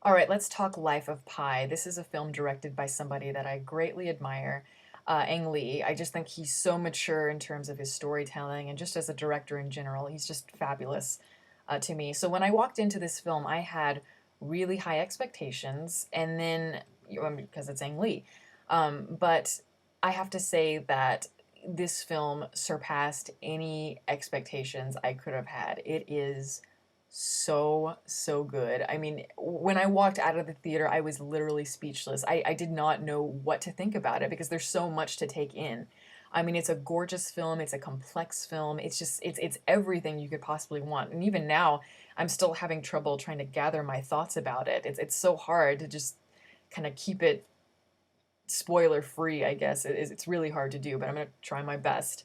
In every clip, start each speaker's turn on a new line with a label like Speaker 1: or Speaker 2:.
Speaker 1: All right, let's talk Life of Pi. This is a film directed by somebody that I greatly admire, Ang Lee. I just think he's so mature in terms of his storytelling and just as a director in general. He's just fabulous to me. So when I walked into this film, I had really high expectations, and then, because it's Ang Lee. But I have to say that this film surpassed any expectations I could have had. It is so good. I mean, when I walked out of the theater, I was literally speechless. I did not know what to think about it because there's so much to take in. I mean, it's a gorgeous film, it's a complex film. It's everything you could possibly want. And even now, I'm still having trouble trying to gather my thoughts about it. It's so hard to just kind of keep it spoiler free, I guess. It's really hard to do, but I'm going to try my best.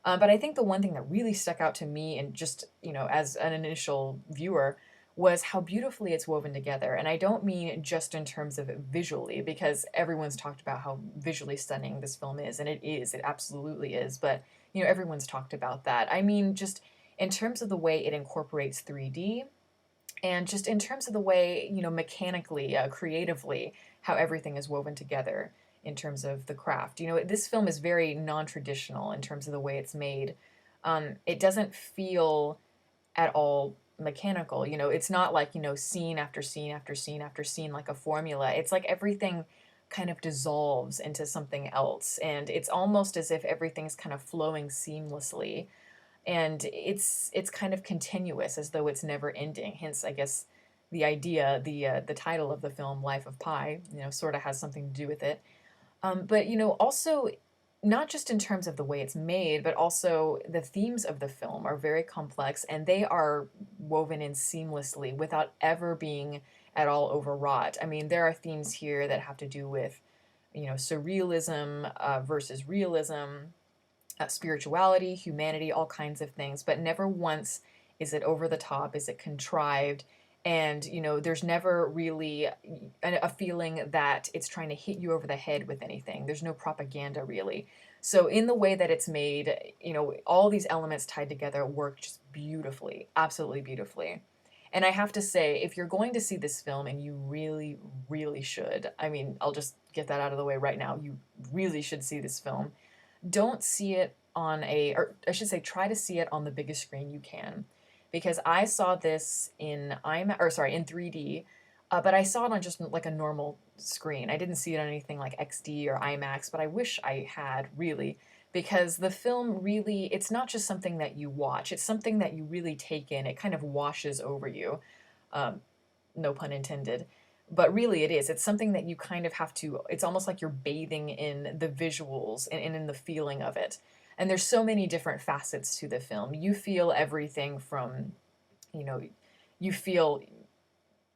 Speaker 1: But I think the one thing that really stuck out to me, and just, as an initial viewer, was how beautifully it's woven together. And I don't mean just in terms of it visually, because everyone's talked about how visually stunning this film is, and it is, it absolutely is. But, everyone's talked about that. I mean, just in terms of the way it incorporates 3D, and just in terms of the way, mechanically, creatively, how everything is woven together in terms of the craft. This film is very non-traditional in terms of the way it's made. It doesn't feel at all mechanical. It's not like, scene after scene after scene after scene like a formula. It's like everything kind of dissolves into something else, and it's almost as if everything's kind of flowing seamlessly, and it's kind of continuous, as though it's never ending. Hence, I guess the idea, the title of the film, Life of Pi, sort of has something to do with it. But also, not just in terms of the way it's made, but also the themes of the film are very complex, and they are woven in seamlessly without ever being at all overwrought. I mean, there are themes here that have to do with, surrealism versus realism, spirituality, humanity, all kinds of things, but never once is it over the top, is it contrived, and there's never really a feeling that it's trying to hit you over the head with anything. There's no propaganda really. So in the way that it's made, all these elements tied together work just beautifully, absolutely beautifully. And I have to say, if you're going to see this film, and you really, really should, I mean, I'll just get that out of the way right now, you really should see this film. Don't see it on or I should say, try to see it on the biggest screen you can, because I saw this in in 3D, but I saw it on just like a normal screen. I didn't see it on anything like XD or IMAX, but I wish I had, really, because the film really, it's not just something that you watch, it's something that you really take in. It kind of washes over you. Um, no pun intended. But really, it is. It's something that you kind of have to, it's almost like you're bathing in the visuals and in the feeling of it. And there's so many different facets to the film. You feel everything from, you know, you feel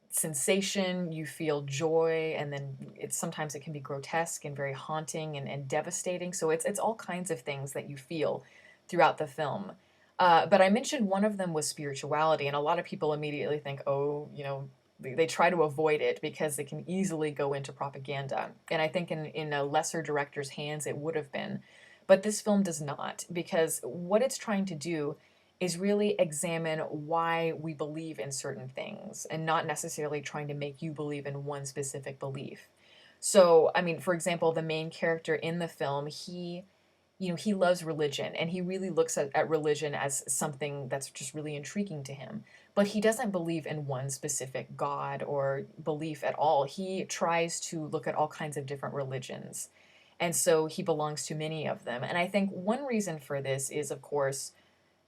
Speaker 1: sensation, you feel joy, and then sometimes it can be grotesque and very haunting and devastating. So it's all kinds of things that you feel throughout the film. But I mentioned one of them was spirituality, and a lot of people immediately think, oh, they try to avoid it because it can easily go into propaganda. And I think in a lesser director's hands, it would have been. But this film does not, because what it's trying to do is really examine why we believe in certain things, and not necessarily trying to make you believe in one specific belief. So, I mean, for example, the main character in the film, he loves religion, and he really looks at religion as something that's just really intriguing to him. But he doesn't believe in one specific God or belief at all. He tries to look at all kinds of different religions. And so he belongs to many of them. And I think one reason for this is, of course,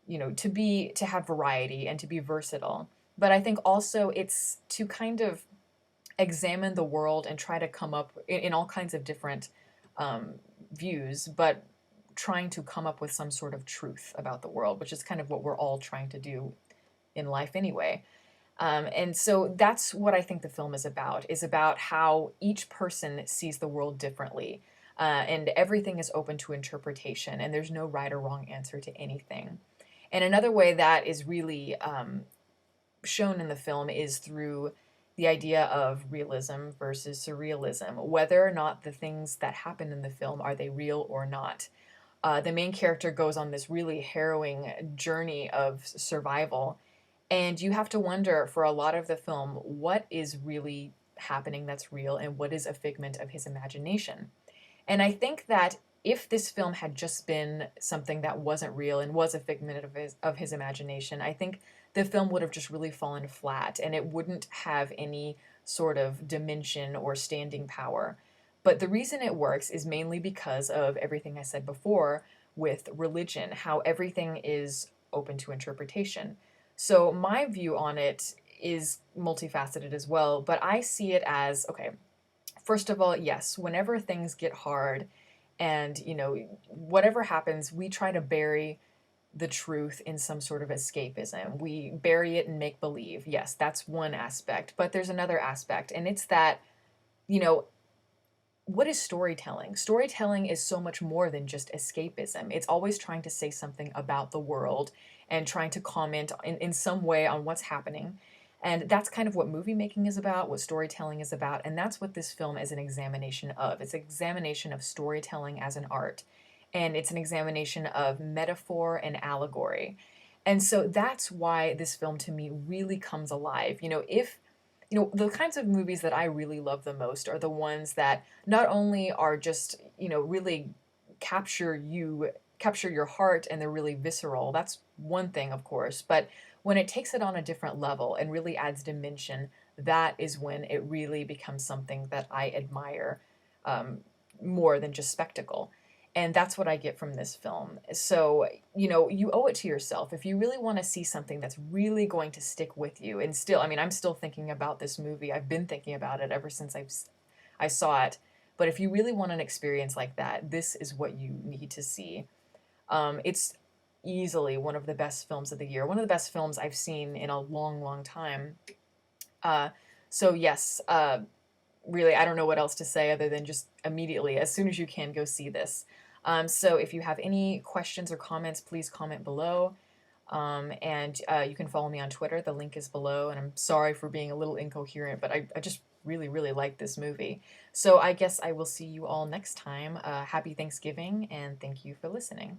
Speaker 1: to have variety and to be versatile. But I think also it's to kind of examine the world and try to come up in all kinds of different views, but trying to come up with some sort of truth about the world, which is kind of what we're all trying to do in life anyway. And so that's what I think the film is about how each person sees the world differently. And everything is open to interpretation, and there's no right or wrong answer to anything. And another way that is really shown in the film is through the idea of realism versus surrealism, whether or not the things that happen in the film, are they real or not. The main character goes on this really harrowing journey of survival, And you have to wonder for a lot of the film what is really happening that's real and what is a figment of his imagination. And I think that if this film had just been something that wasn't real and was a figment of his imagination, I think the film would have just really fallen flat and it wouldn't have any sort of dimension or standing power. But the reason it works is mainly because of everything I said before with religion, how everything is open to interpretation. So my view on it is multifaceted as well, but I see it as okay, first of all, yes, whenever things get hard and, whatever happens, we try to bury the truth in some sort of escapism. We bury it in make believe. Yes, that's one aspect. But there's another aspect, and it's that, you know, what is storytelling? Storytelling is so much more than just escapism. It's always trying to say something about the world and trying to comment in some way on what's happening. And that's kind of what movie making is about, what storytelling is about. And that's what this film is an examination of. It's an examination of storytelling as an art. And it's an examination of metaphor and allegory. And so that's why this film to me really comes alive. If the kinds of movies that I really love the most are the ones that not only are just, really capture your heart and they're really visceral. That's one thing, of course, but when it takes it on a different level and really adds dimension, that is when it really becomes something that I admire um, more than just spectacle. And that's what I get from this film. So, you owe it to yourself. If you really want to see something that's really going to stick with you, and still, I mean, I'm still thinking about this movie. I've been thinking about it ever since I saw it. But if you really want an experience like that, this is what you need to see. It's easily one of the best films of the year, one of the best films I've seen in a long, long time. Uh, so, yes, really, I don't know what else to say other than just immediately, as soon as you can, go see this. So if you have any questions or comments, please comment below. And you can follow me on Twitter. The link is below. And I'm sorry for being a little incoherent, but I just really, really like this movie. So I guess I will see you all next time. Happy Thanksgiving, and thank you for listening.